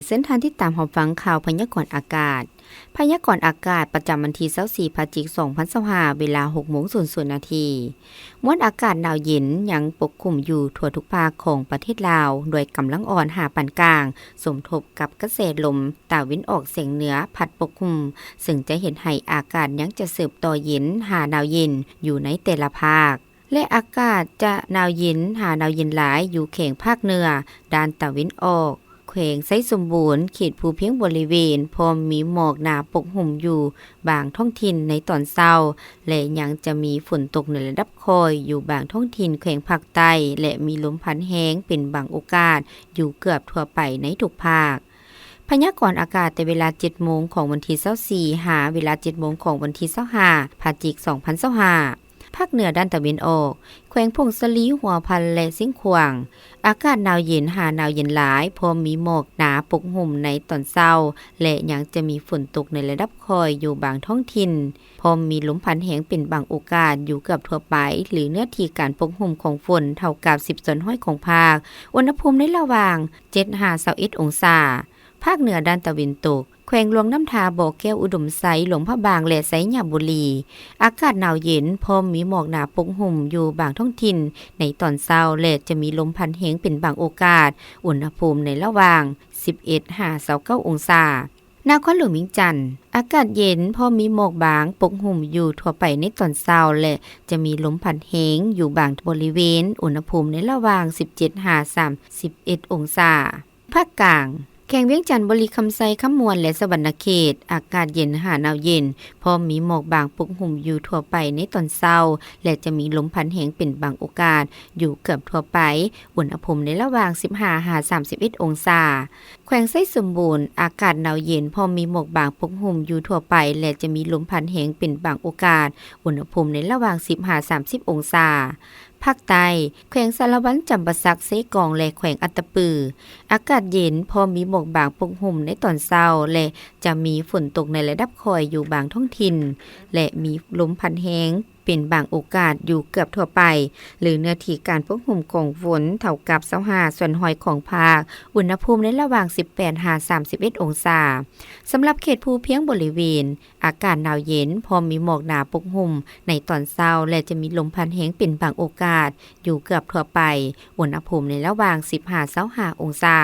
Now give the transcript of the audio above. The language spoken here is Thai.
เส้นทางที่ตามรับฟังข่าวพยากรณ์อากาศพยากรณ์อากาศประจำวันที่24พฤศจิกายน2025เวลา 6:00 น.มวลอากาศหนาวเย็นยังปกคลุมอยู่ทั่วทุกภาคของประเทศลาวโดยกำลังอ่อนหาปานกลางสมทบกับกระแสลมตะวันออกเฉียงเหนือพัดปกคลุมซึ่งจะเห็นให้อากาศยังจะสืบต่อเย็นหาหนาวเย็นอยู่ในแต่ละภาคและอากาศจะหนาวเย็นหาหนาวเย็นหลายอยู่แขงภาคเหนือด้านตะวันออกแขวงไซสมบูรณ์เขตภูเพียงบริเวณพร้อมมีหมอกหนาปกหุ่มอยู่บางท้องถิ่นในตอนเช้าและยังจะมีฝนตกในระดับคอยอยู่บางท้องถิ่นแขวงภาคใต้และมีลมพัดแห้งเป็นบางโอกาสอยู่เกือบทั่วไปในทุกภาคพยากรณ์อากาศแต่เวลา 7 โมงของวันที่24หาเวลา 7 โมงของวันที่25พฤศจิกายน2025ภาคเหนือด้านตะวันออกแขวงพงสลีหัวพันและสิงขวางอากาศหนาวเย็นหาหนาวเย็นหลายพร้อมมีหมอกหนาปกหุ่มในตอนเช้าและยังจะมีฝนตกในระดับคอยอยู่บางท้องถิ่นพร้อมมีลมพัดแห้งเป็นบางโอกาสอยู่เกือบทั่วไปหรือเนื้อที่การปกหุ่มของฝนเท่ากับ10 ส่วนห้อยของภาคอุณหภูมิในระหว่าง7-21 องศาภาคเหนือด้านตะวันตกแขวงหลวงน้ำทาบ่อแก้วอุดมไซหลวงพระบางและไสหยาบุรีอากาศหนาวเย็นพร้อมมีหมอกหนาปกหุ่มอยู่บางท้องถิ่นในตอนเช้าและจะมีลมพัดแห้งเป็นบางโอกาสอุณหภูมิในระหว่าง11-29 องศานครหลวงเวียงจันทน์อากาศเย็นพอมีหมอกบางปกหุ่มอยู่ทั่วไปในตอนเช้าและจะมีลมพัดแห้งอยู่บางบริเวณอุณหภูมิในระหว่าง17-31 องศาภาคกลางแข่งเวียงจันทน์บริคำไซคำมวลและสวรรณเขตอากาศเย็นหาหนาวเย็นพอมีหมอกบางปกหุ่มอยู่ทั่วไปในตอนเช้าและจะมีลมพัดแห้งเป็นบางโอกาสอยู่เกือบทั่วไปอุณหภูมิในระหว่าง15-31 องศาแขวงไซสมบูรณ์อากาศหนาวเย็นพอมีหมอกบางปกหุ่มอยู่ทั่วไปและจะมีลมพัดแห้งเป็นบางโอกาสอุณหภูมิในระหว่าง15-30 องศาภาคใต้แขวงสารวันจำปาสักเซกองและแขวงอัตตปืออากาศเย็นพอมีหมอกบางปกหุ่มในตอนเช้าและจะมีฝนตกในระดับคอยอยู่บางท้องถิ่นและมีลมพัดแห้งเป็นบางโอกาสอยู่เกือบทั่วไปหรือเนื้อที่การปกหุ่มของฝนเท่ากับ25ส่วนห้อยของภาคอุณหภูมิในระหว่าง18-31 องศาสำหรับเขตภูเพียงบริเวณอากาศหนาวเย็นพอมีหมอกหนาปกหุ่มในตอนเช้าและจะมีลมพัดแห้งเป็นบางโอกาสอยู่เกือบทั่วไปอุณหภูมิในระหว่าง15-25 องศา